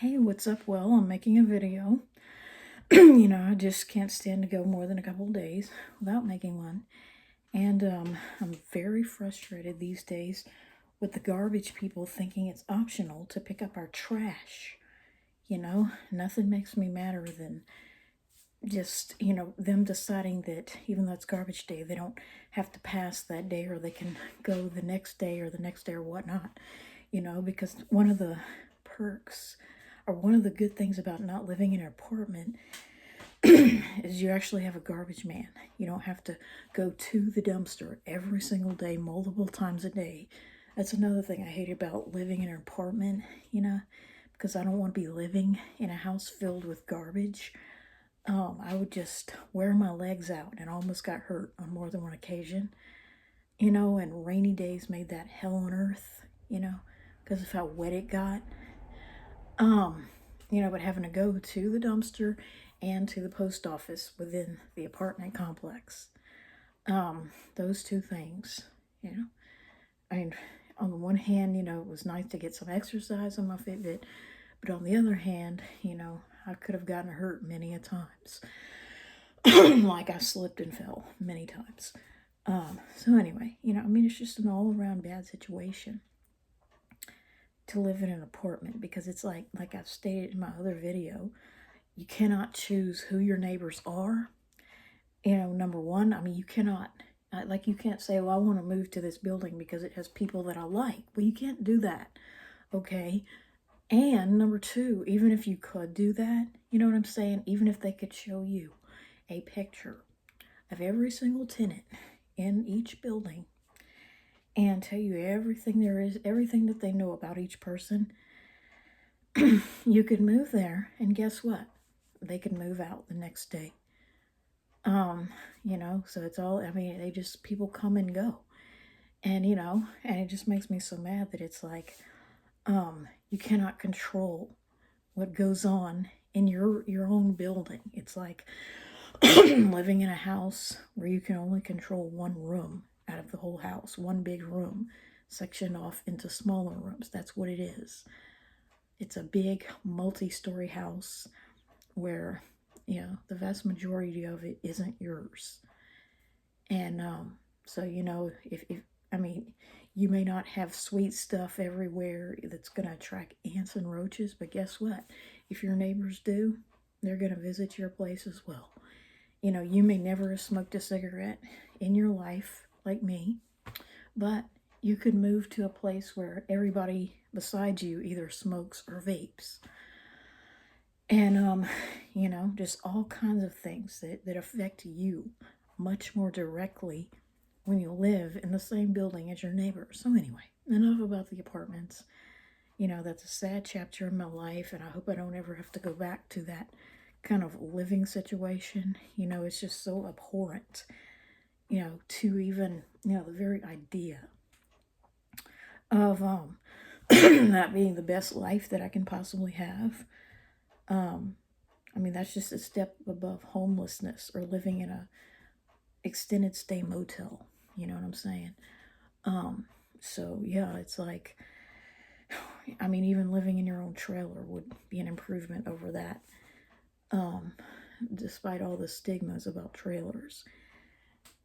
Hey, what's up? Well, I'm making a video. I just can't stand to go more than a couple of days without making one. And I'm very frustrated these days with the garbage people thinking it's optional to pick up our trash. Nothing makes me madder than just, them deciding that even though it's garbage day, they don't have to pass that day or they can go the next day or the next day or whatnot. Because one of the perks or one of the good things about not living in an apartment is you actually have a garbage man. You don't have to go to the dumpster every single day, multiple times a day. That's another thing I hate about living in an apartment, because I don't want to be living in a house filled with garbage. I would just wear my legs out and almost got hurt on more than one occasion. And rainy days made that hell on earth, because of how wet it got. But having to go to the dumpster and to the post office within the apartment complex. Those two things, I mean, on the one hand, it was nice to get some exercise on my Fitbit, but on the other hand, I could have gotten hurt many a times. Like I slipped and fell many times. So anyway, it's just an all-around bad situation to live in an apartment because it's like I've stated in my other video, you cannot choose who your neighbors are. Number one, you cannot, you can't say, well, I want to move to this building because it has people that I like. Well, you can't do that, okay? And number two, even if you could do that, you know what I'm saying? Even if they could show you a picture of every single tenant in each building and tell you everything there is, everything that they know about each person, you could move there, and guess what? They could move out the next day. So it's all, they just, people come and go. And, and it just makes me so mad that it's like, you cannot control what goes on in your own building. It's like living in a house where you can only control one room out of the whole house, one big room sectioned off into smaller rooms. That's what it is. It's a big multi-story house where, the vast majority of it isn't yours. And so, if you may not have sweet stuff everywhere that's going to attract ants and roaches, but guess what? If your neighbors do, they're going to visit your place as well. You may never have smoked a cigarette in your life like me, but you could move to a place where everybody besides you either smokes or vapes. And, just all kinds of things that affect you much more directly when you live in the same building as your neighbor. So anyway, enough about the apartments. That's a sad chapter in my life, and I hope I don't ever have to go back to that kind of living situation. It's just so abhorrent, to even, the very idea of that being the best life that I can possibly have. That's just a step above homelessness or living in a extended stay motel. You know what I'm saying? So yeah, it's like, even living in your own trailer would be an improvement over that. Despite all the stigmas about trailers.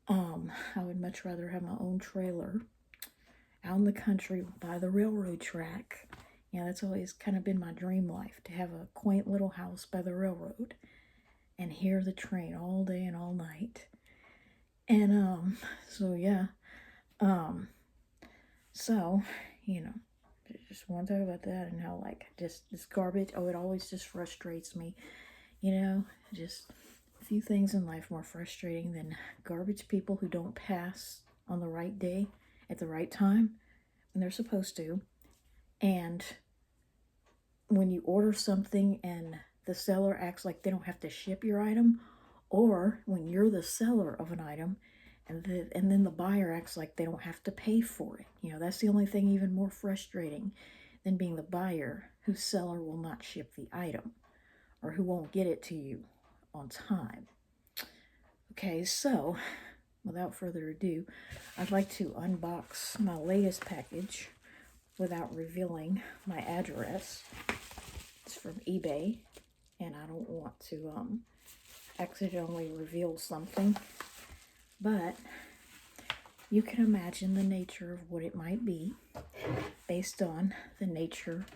I would much rather have my own trailer out in the country by the railroad track. That's always kind of been my dream life, to have a quaint little house by the railroad and hear the train all day and all night. And, so yeah. So, just want to talk about that and how, just this garbage, it always just frustrates me. Just a few things in life more frustrating than garbage people who don't pass on the right day at the right time when they're supposed to. And when you order something and the seller acts like they don't have to ship your item, or when you're the seller of an item and then the buyer acts like they don't have to pay for it. That's the only thing even more frustrating than being the buyer whose seller will not ship the item or who won't get it to you on time. Okay, so without further ado, I'd like to unbox my latest package without revealing my address. It's from eBay, and I don't want to accidentally reveal something, but you can imagine the nature of what it might be based on the nature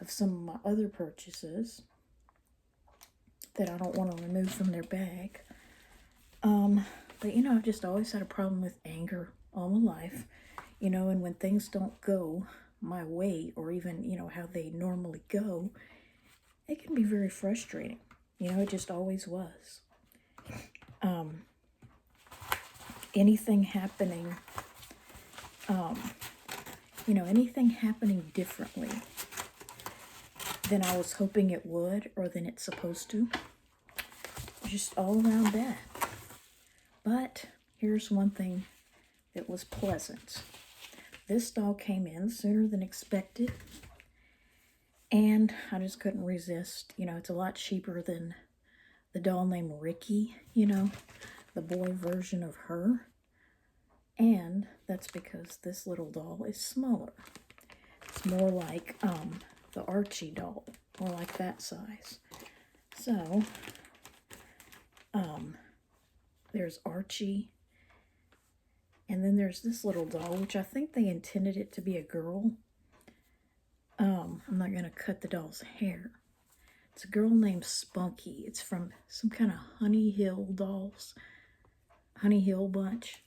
of some of my other purchases that I don't want to remove from their bag. But you know, I've just always had a problem with anger all my life, you know, and when things don't go my way, or even, you know, how they normally go, it can be very frustrating. You know, it just always was. Anything happening, you know, anything happening differently than I was hoping it would, or than it's supposed to, just all around bad. But here's one thing that was pleasant. This doll came in sooner than expected, and I just couldn't resist. You know, it's a lot cheaper than the doll named Ricky, you know, the boy version of her. And that's because this little doll is smaller. It's more like the Archie doll, more like that size. So, there's Archie, and then there's this little doll, which I think they intended it to be a girl. I'm not going to cut the doll's hair. It's a girl named Spunky. It's from some kind of Honey Hill dolls, Honey Hill bunch.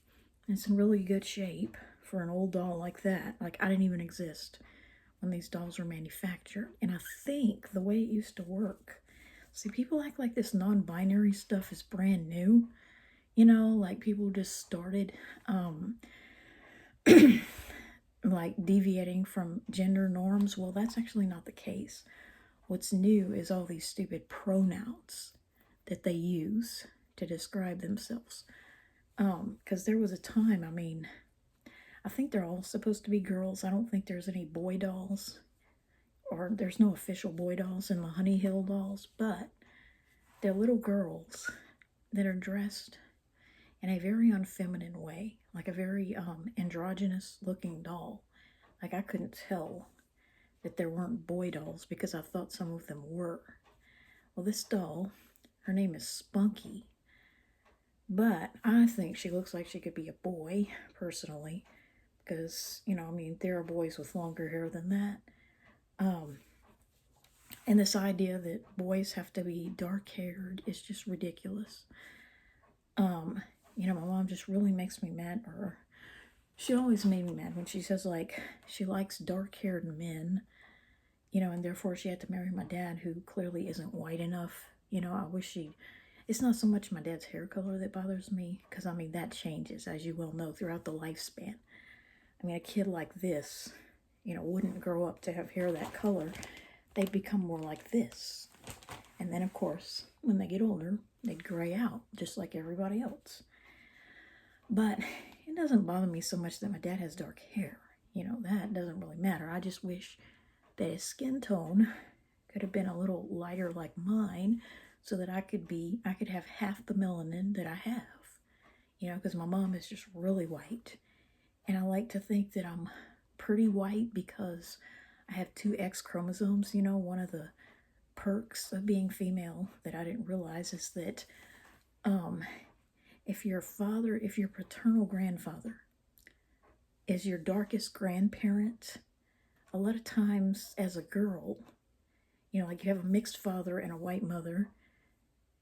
And it's in really good shape for an old doll like that. Like, I didn't even exist when these dolls were manufactured. And I think the way it used to work, see, people act like this non-binary stuff is brand new. You know, like people just started like deviating from gender norms. Well, that's actually not the case. What's new is all these stupid pronouns that they use to describe themselves. Because there was a time, I mean, I think they're all supposed to be girls. I don't think there's any boy dolls, or there's no official boy dolls in the Honey Hill dolls, but they're little girls that are dressed in a very unfeminine way, like a very androgynous looking doll. Like, I couldn't tell that there weren't boy dolls because I thought some of them were. Well, this doll, her name is Spunky, but I think she looks like she could be a boy, personally, because, you know, I mean, there are boys with longer hair than that. And this idea that boys have to be dark-haired is just ridiculous. You know, my mom just really makes me mad, or she always made me mad when she says, like, she likes dark-haired men, you know, and therefore she had to marry my dad, who clearly isn't white enough. You know, I wish it's not so much my dad's hair color that bothers me, because, I mean, that changes, as you well know, throughout the lifespan. I mean, a kid like this, you know, wouldn't grow up to have hair that color. They'd become more like this. And then, of course, when they get older, they'd gray out, just like everybody else. But it doesn't bother me so much that my dad has dark hair. You know, that doesn't really matter. I just wish that his skin tone could have been a little lighter like mine, so that I could have half the melanin that I have. You know, because my mom is just really white. And I like to think that I'm pretty white because I have 2 X chromosomes. You know, one of the perks of being female that I didn't realize is that if your paternal grandfather is your darkest grandparent, a lot of times as a girl, you know, like you have a mixed father and a white mother,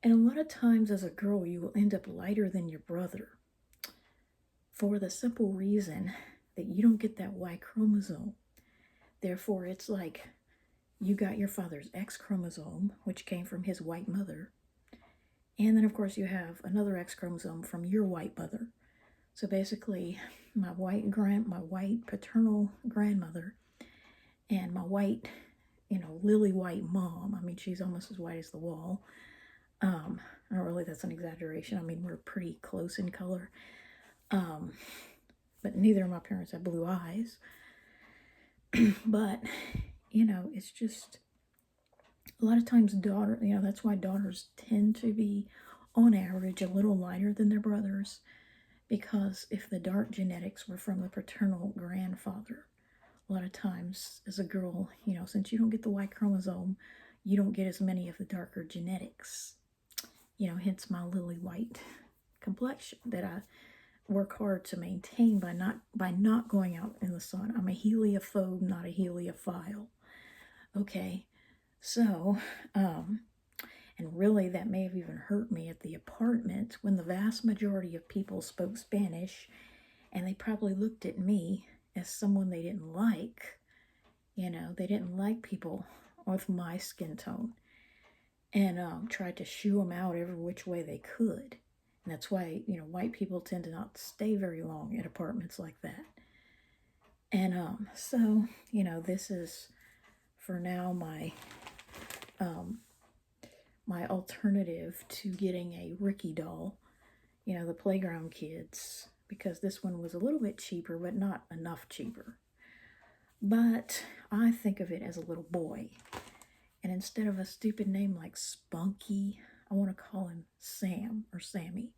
and a lot of times as a girl you will end up lighter than your brother, for the simple reason that you don't get that Y chromosome. Therefore, it's like you got your father's X chromosome, which came from his white mother, and then of course you have another X chromosome from your white mother. So basically, my white paternal grandmother and my white, you know, lily white mom. I mean, she's almost as white as the wall. Not really, that's an exaggeration. I mean, we're pretty close in color. But neither of my parents have blue eyes. But, you know, it's just, a lot of times you know, that's why daughters tend to be, on average, a little lighter than their brothers. Because if the dark genetics were from the paternal grandfather, a lot of times as a girl, since you don't get the Y chromosome, you don't get as many of the darker genetics. Hence my lily white complexion that I work hard to maintain by not going out in the sun. I'm a heliophobe, not a heliophile. Okay, so and really that may have even hurt me at the apartment when the vast majority of people spoke Spanish, and they probably looked at me as someone they didn't like. They didn't like people with my skin tone, and tried to shoo them out every which way they could. And that's why, white people tend to not stay very long at apartments like that. And so, this is for now my alternative to getting a Ricky doll, the playground kids, because this one was a little bit cheaper, but not enough cheaper. But I think of it as a little boy. And instead of a stupid name like Spunky, I want to call him Sam or Sammy,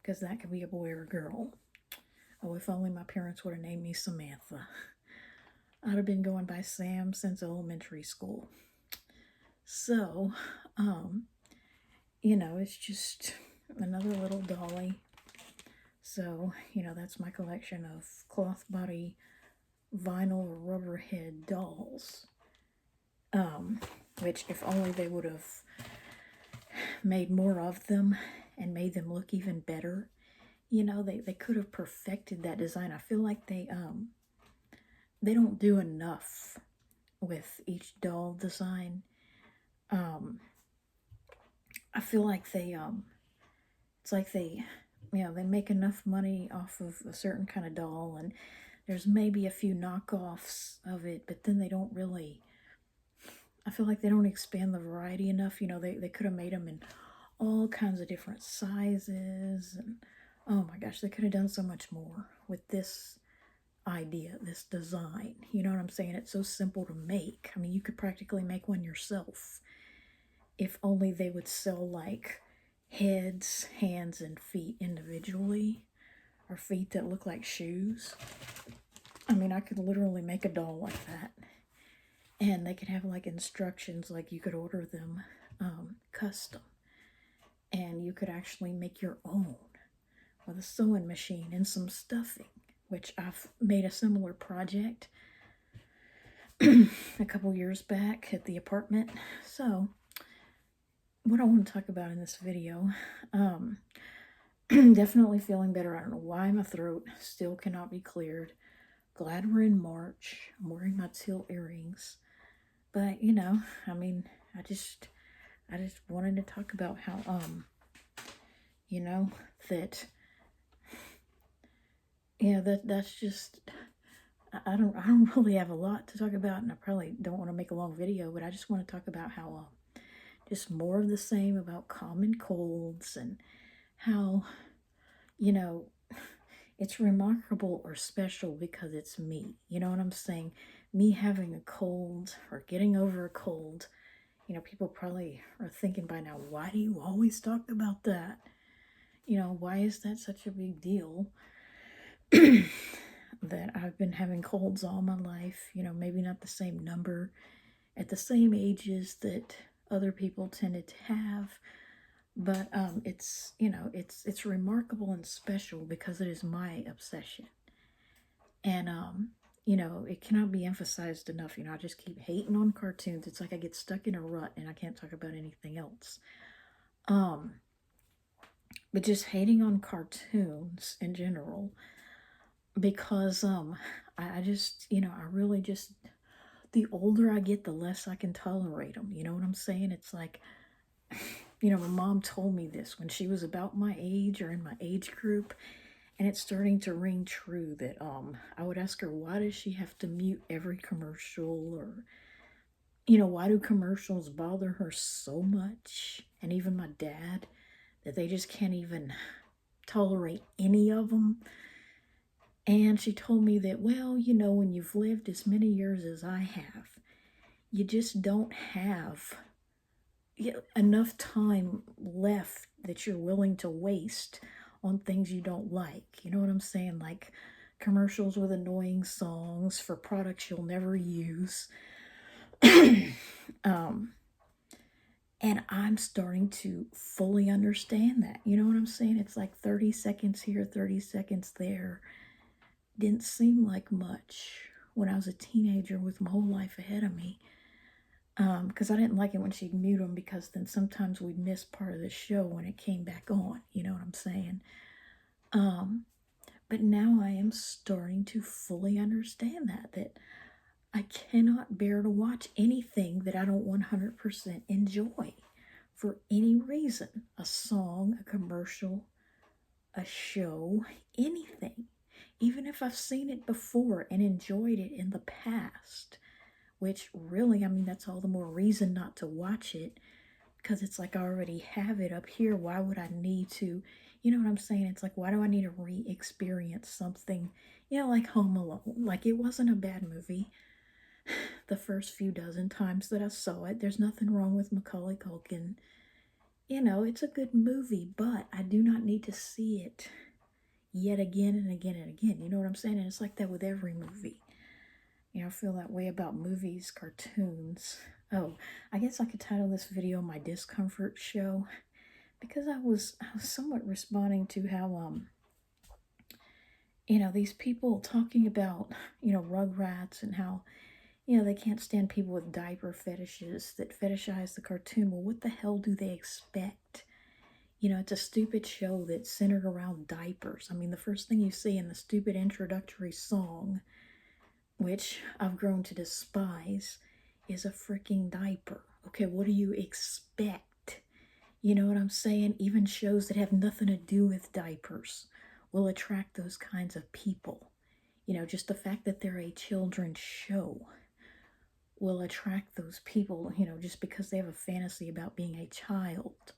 because that could be a boy or a girl. Oh, if only my parents would have named me Samantha. I'd have been going by Sam since elementary school. So, it's just another little dolly. So, that's my collection of cloth body, vinyl or rubber head dolls. Which if only they would have made more of them and made them look even better. They could have perfected that design. I feel like they don't do enough with each doll design. I feel like it's like they make enough money off of a certain kind of doll, and there's maybe a few knockoffs of it, but then they don't really, I feel like they don't expand the variety enough. They could have made them in all kinds of different sizes, and oh my gosh, they could have done so much more with this idea, this design. You know what I'm saying? It's so simple to make. I mean, you could practically make one yourself if only they would sell like heads, hands, and feet individually, or feet that look like shoes. I mean, I could literally make a doll like that, and they could have like instructions, like you could order them custom, and you could actually make your own with a sewing machine and some stuffing, which I've made a similar project a couple years back at the apartment. So what I want to talk about in this video, definitely feeling better. I don't know why my throat still cannot be cleared. Glad we're in March. I'm wearing my teal earrings, but I mean, I just wanted to talk about how that's just, I don't really have a lot to talk about, and I probably don't want to make a long video, but I just want to talk about how just more of the same about common colds, and how it's remarkable or special because it's me. You know what I'm saying? Me having a cold or getting over a cold. People probably are thinking by now, why do you always talk about that? Why is that such a big deal? That I've been having colds all my life, maybe not the same number at the same ages that other people tended to have, but it's remarkable and special because it is my obsession. And it cannot be emphasized enough. I just keep hating on cartoons. It's like I get stuck in a rut and I can't talk about anything else. But just hating on cartoons in general, because I just, I really just, the older I get, the less I can tolerate them. You know what I'm saying? It's like, my mom told me this when she was about my age or in my age group, and it's starting to ring true that I would ask her, why does she have to mute every commercial, or why do commercials bother her so much? And even my dad, that they just can't even tolerate any of them. And she told me that, well, when you've lived as many years as I have, you just don't have enough time left that you're willing to waste on things you don't like. You know what I'm saying? Like commercials with annoying songs for products you'll never use. um, and I'm starting to fully understand that. You know what I'm saying? It's like 30 seconds here, 30 seconds there. Didn't seem like much when I was a teenager with my whole life ahead of me. Because I didn't like it when she'd mute them, because then sometimes we'd miss part of the show when it came back on. You know what I'm saying? Um, but now I am starting to fully understand that I cannot bear to watch anything that I don't 100% enjoy for any reason. A song, a commercial, a show, anything. Even if I've seen it before and enjoyed it in the past, which really, I mean, that's all the more reason not to watch it, because it's like I already have it up here. Why would I need to, you know what I'm saying? It's like, why do I need to re-experience something, like Home Alone? Like, it wasn't a bad movie the first few dozen times that I saw it. There's nothing wrong with Macaulay Culkin. It's a good movie, but I do not need to see it yet again and again and again. You know what I'm saying? And it's like that with every movie. I feel that way about movies, cartoons. Oh, I guess I could title this video my Discomfort show, because I was somewhat responding to how these people talking about, Rugrats, and how, they can't stand people with diaper fetishes that fetishize the cartoon. Well, what the hell do they expect? It's a stupid show that's centered around diapers. I mean, the first thing you see in the stupid introductory song, which I've grown to despise, is a freaking diaper. Okay, what do you expect? You know what I'm saying? Even shows that have nothing to do with diapers will attract those kinds of people. Just the fact that they're a children's show will attract those people, just because they have a fantasy about being a child.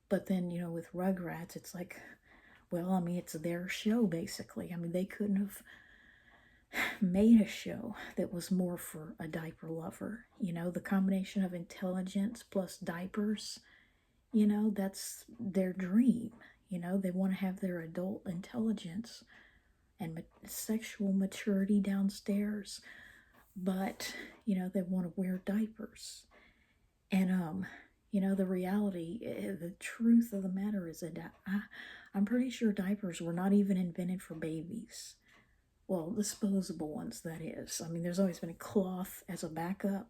But then, with Rugrats, it's like, well, I mean, it's their show, basically. I mean, they couldn't have made a show that was more for a diaper lover. The combination of intelligence plus diapers, that's their dream. They want to have their adult intelligence and sexual maturity downstairs, but, they want to wear diapers. And, the reality, the truth of the matter is that I'm pretty sure diapers were not even invented for babies. Well, disposable ones, that is. I mean, there's always been a cloth as a backup,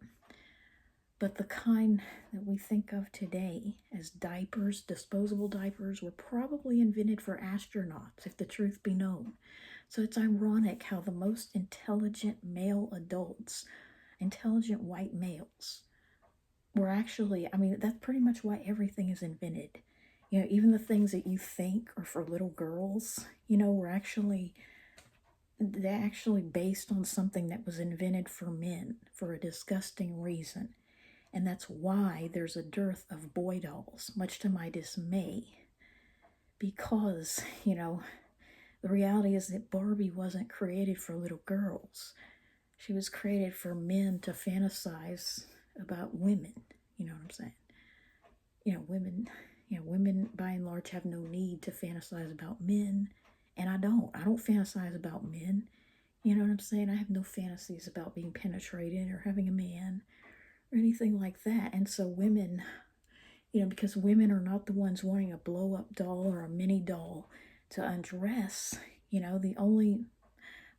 but the kind that we think of today as diapers, disposable diapers, were probably invented for astronauts, if the truth be known. So it's ironic how the most intelligent male adults, intelligent white males, were actually, I mean, that's pretty much why everything is invented. Even the things that you think are for little girls, were actually, they're actually based on something that was invented for men for a disgusting reason. And that's why there's a dearth of boy dolls, much to my dismay. Because, the reality is that Barbie wasn't created for little girls. She was created for men to fantasize about women. You know what I'm saying? Women by and large have no need to fantasize about men. And I don't fantasize about men. You know what I'm saying? I have no fantasies about being penetrated or having a man or anything like that. And so women, because women are not the ones wanting a blow-up doll or a mini doll to undress, the only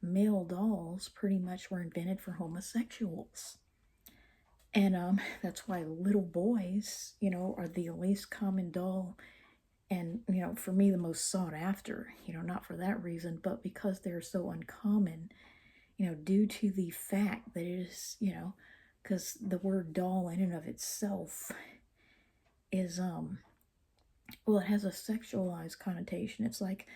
male dolls pretty much were invented for homosexuals. And that's why little boys, are the least common doll. And, for me, the most sought after, not for that reason, but because they're so uncommon, due to the fact that it is, because the word doll in and of itself is, well, it has a sexualized connotation. It's like,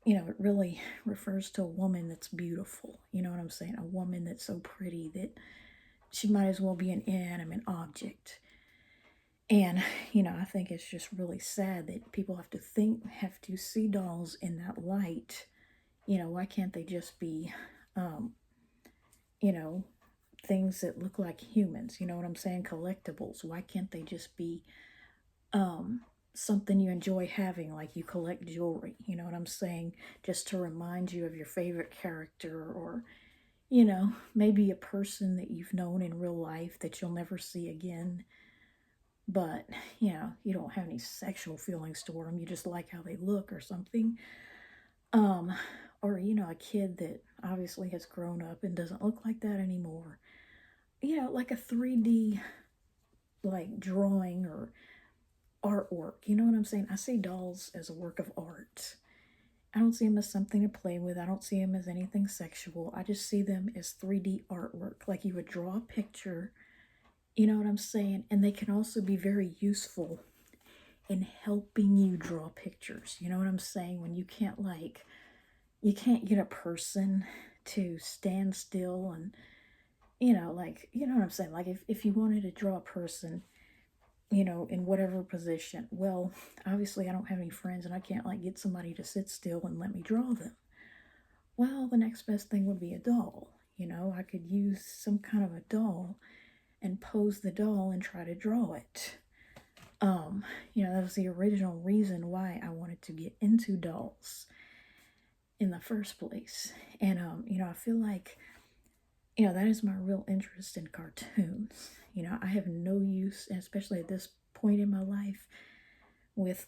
it really refers to a woman that's beautiful. You know what I'm saying? A woman that's so pretty that she might as well be an inanimate object. And, I think it's just really sad that people have to see dolls in that light. Why can't they just be, things that look like humans? You know what I'm saying? Collectibles. Why can't they just be, something you enjoy having, like you collect jewelry, you know what I'm saying? Just to remind you of your favorite character, or, maybe a person that you've known in real life that you'll never see again. But, you don't have any sexual feelings toward them. You just like how they look or something. Um, or, a kid that obviously has grown up and doesn't look like that anymore. Like a 3D, like, drawing or artwork. You know what I'm saying? I see dolls as a work of art. I don't see them as something to play with. I don't see them as anything sexual. I just see them as 3D artwork. Like you would draw a picture, you know what I'm saying? And they can also be very useful in helping you draw pictures. You know what I'm saying? When you can't get a person to stand still and, you know what I'm saying? Like if you wanted to draw a person, in whatever position. Well, obviously, I don't have any friends and I can't like get somebody to sit still and let me draw them. Well, the next best thing would be a doll. I could use some kind of a doll and pose the doll and try to draw it. That was the original reason why I wanted to get into dolls in the first place. And, I feel like, that is my real interest in cartoons. I have no use, especially at this point in my life, with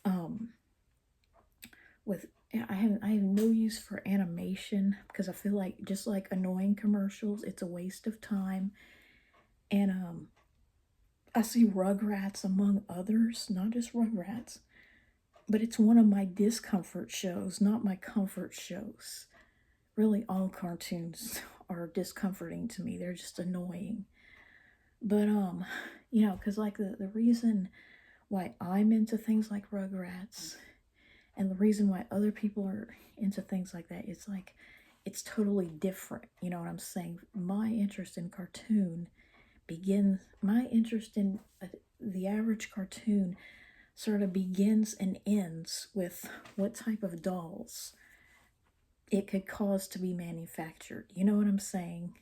with I have no use for animation because I feel like just like annoying commercials, it's a waste of time. And I see Rugrats among others, not just Rugrats, but it's one of my discomfort shows, not my comfort shows. Really, all cartoons are discomforting to me. They're just annoying. But because like the reason why I'm into things like Rugrats and the reason why other people are into things like that, it's like it's totally different. You know what I'm saying? My interest in cartoon begins, my interest in the average cartoon sort of begins and ends with what type of dolls it could cause to be manufactured. You know what I'm saying?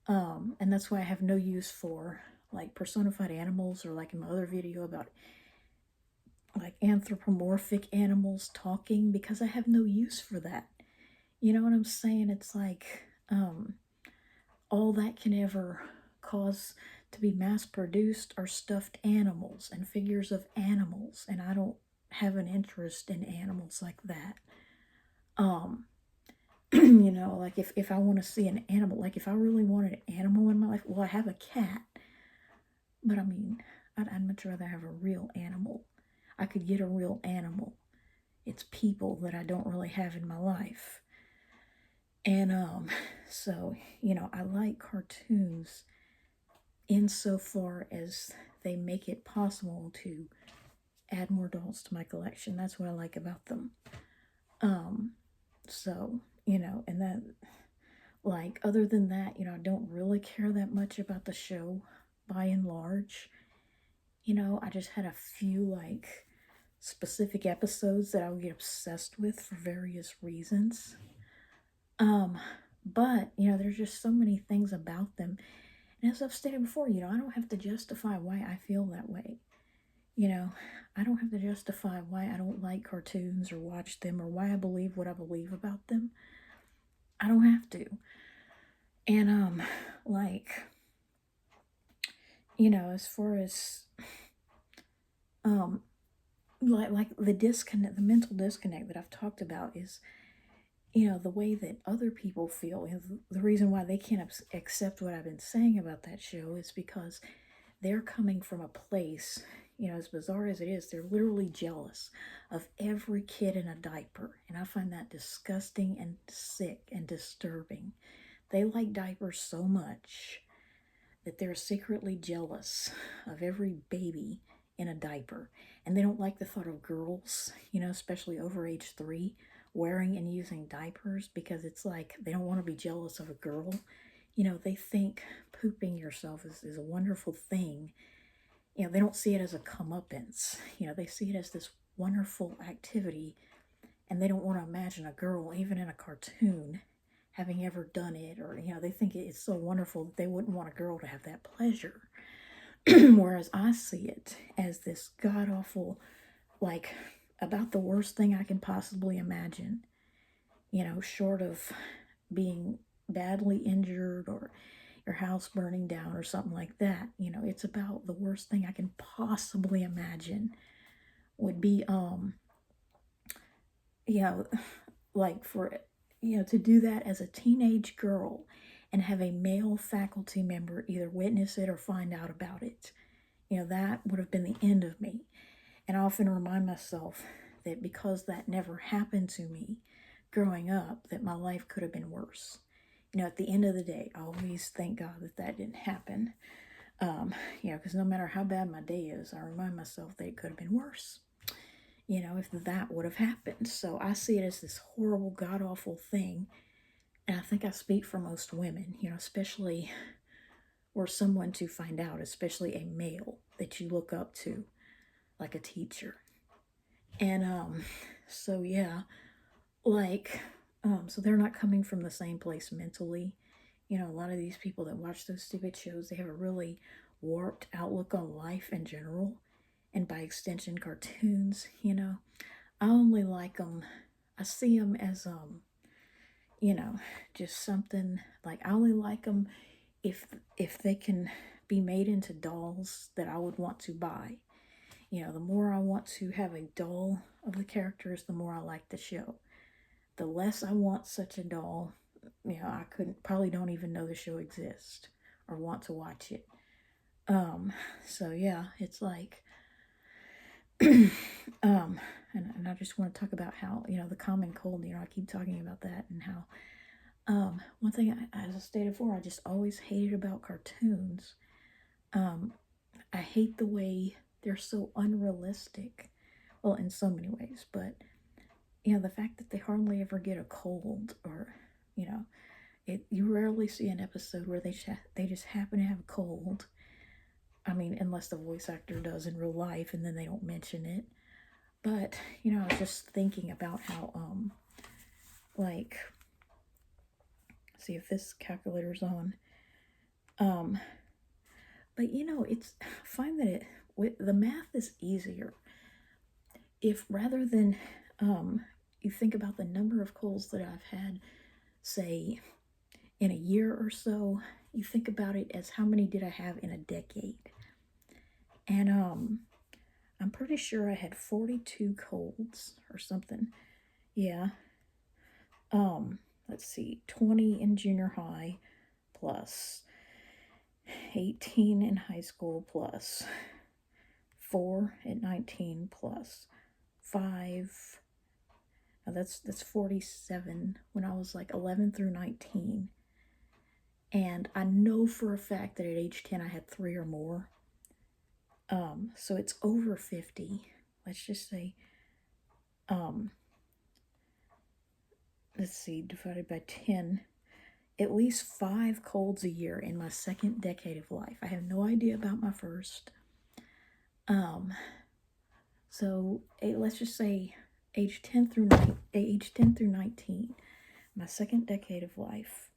And that's why I have no use for like personified animals, or like in my other video about like anthropomorphic animals talking, because I have no use for that. You know what I'm saying? It's like all that can ever cause to be mass produced are stuffed animals and figures of animals, and I don't have an interest in animals like that. Um, like if I want to see an animal, like if I really wanted an animal in my life, well, I have a cat, but I mean, I'd much rather have a real animal. I could get a real animal. It's people that I don't really have in my life. And so, I like cartoons insofar as they make it possible to add more dolls to my collection. That's what I like about them. So, and that, like, other than that, I don't really care that much about the show by and large. I just had a few, like, specific episodes that I would get obsessed with for various reasons. But, there's just so many things about them. And as I've stated before, I don't have to justify why I feel that way. I don't have to justify why I don't like cartoons or watch them or why I believe what I believe about them. I don't have to. And like, as far as like the disconnect, the mental disconnect that I've talked about is, the way that other people feel. The reason why they can't accept what I've been saying about that show is because they're coming from a place, as bizarre as it is, they're literally jealous of every kid in a diaper. And I find that disgusting and sick and disturbing. They like diapers so much that they're secretly jealous of every baby in a diaper. And they don't like the thought of girls, especially over age 3, wearing and using diapers, because it's like they don't want to be jealous of a girl. They think pooping yourself is a wonderful thing. They don't see it as a comeuppance. They see it as this wonderful activity, and they don't want to imagine a girl, even in a cartoon, having ever done it, or, they think it's so wonderful that they wouldn't want a girl to have that pleasure. Whereas I see it as this god awful like about the worst thing I can possibly imagine, short of being badly injured or your house burning down or something like that. It's about the worst thing I can possibly imagine would be, you know, like for, to do that as a teenage girl and have a male faculty member either witness it or find out about it. That would have been the end of me. And I often remind myself that because that never happened to me growing up, that my life could have been worse. At the end of the day, I always thank God that that didn't happen. Because no matter how bad my day is, I remind myself that it could have been worse, if that would have happened. So I see it as this horrible, god awful thing. And I think I speak for most women, especially or someone to find out, especially a male that you look up to, like a teacher. And so yeah, like so they're not coming from the same place mentally. A lot of these people that watch those stupid shows, they have a really warped outlook on life in general, and by extension cartoons. I only like them, I see them as just something like, I only like them if they can be made into dolls that I would want to buy. The more I want to have a doll of the characters, the more I like the show. The less I want such a doll, I probably don't even know the show exists or want to watch it. So yeah, it's like, and I just want to talk about how, the common cold, I keep talking about that, and how, one thing, as I stated before, I just always hated about cartoons. I hate the way they're so unrealistic. Well, in so many ways, but the fact that they hardly ever get a cold, or you rarely see an episode where they just happen to have a cold. I mean, unless the voice actor does in real life, and then they don't mention it. But I was just thinking about how like, see if this calculator's on. But it's, I find that the math is easier if, rather than you think about the number of colds that I've had, say, in a year or so, you think about it as how many did I have in a decade. And I'm pretty sure I had 42 colds or something. Yeah. Let's see, 20 in junior high, plus 18 in high school, plus 4 at 19, plus 5. Now that's 47 when I was like 11 through 19. And I know for a fact that at age 10 I had 3 or more. So it's over 50. Let's just say, let's see, divided by 10, at least 5 colds a year in my second decade of life. I have no idea about my first. So let's just say age 10 through 19, my second decade of life.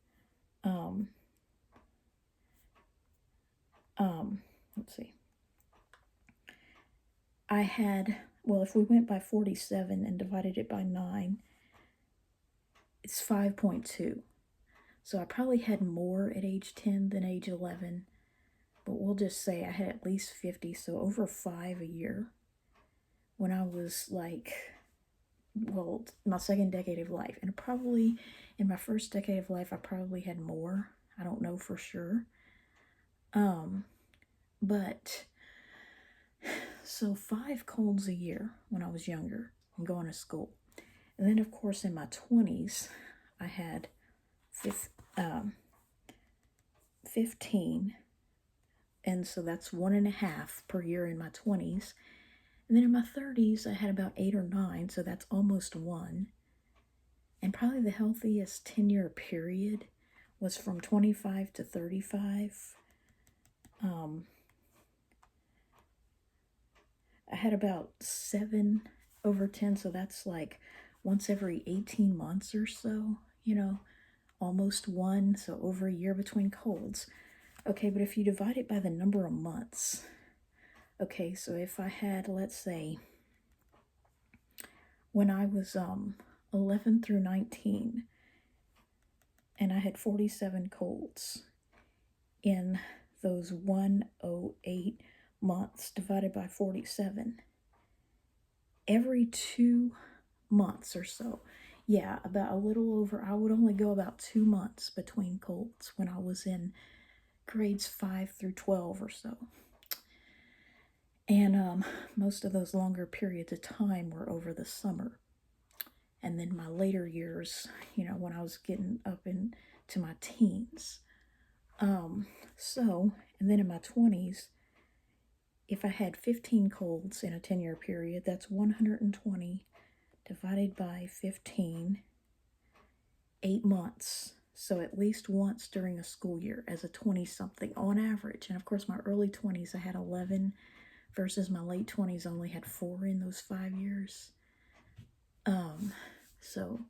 Let's see. I had, well, if we went by 47 and divided it by 9, it's 5.2. So I probably had more at age 10 than age 11, but we'll just say I had at least 50, so over 5 a year when I was like, well, my second decade of life. And probably in my first decade of life, I probably had more. I don't know for sure. But so 5 colds a year when I was younger and going to school. And then, of course, in my 20s, I had 15. And so that's 1.5 per year in my 20s. And then in my 30s, I had about 8 or 9, so that's almost 1. And probably the healthiest 10-year period was from 25 to 35. I had about 7 over 10, so that's like once every 18 months or so, almost 1, so over a year between colds. Okay, but if you divide it by the number of months, okay, so if I had, let's say, when I was 11 through 19, and I had 47 colds in those 108 months divided by 47. Every 2 months or so, yeah, about a little over, I would only go about 2 months between colds when I was in grades 5 through 12 or so. And most of those longer periods of time were over the summer. And then my later years, when I was getting up into my teens. And then in my 20s, if I had 15 colds in a 10-year period, that's 120 divided by 15, 8 months. So at least once during a school year as a 20-something on average. And of course, my early 20s, I had 11 versus my late 20s, only had 4 in those 5 years. So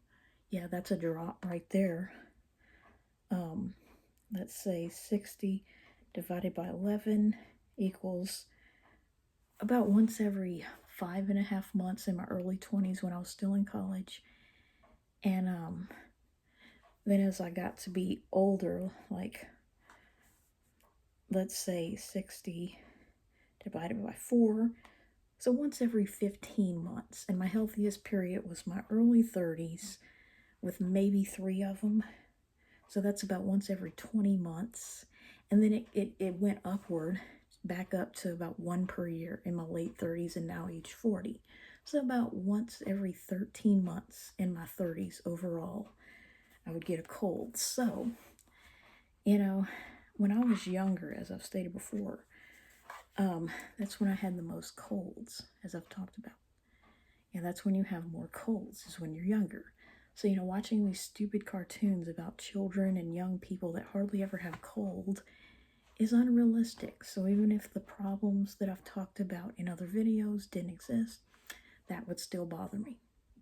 yeah, that's a drop right there. Let's say 60 divided by 11 equals about once every 5.5 months in my early 20s when I was still in college. And then as I got to be older, like let's say 60 divided by 4, so once every 15 months. And my healthiest period was my early 30s with maybe 3 of them. So that's about once every 20 months. And then it went upward, back up to about 1 per year in my late 30s and now age 40. So about once every 13 months in my 30s overall, I would get a cold. So, when I was younger, as I've stated before, that's when I had the most colds, as I've talked about. And that's when you have more colds, is when you're younger. So, watching these stupid cartoons about children and young people that hardly ever have cold is unrealistic. So even if the problems that I've talked about in other videos didn't exist, that would still bother me.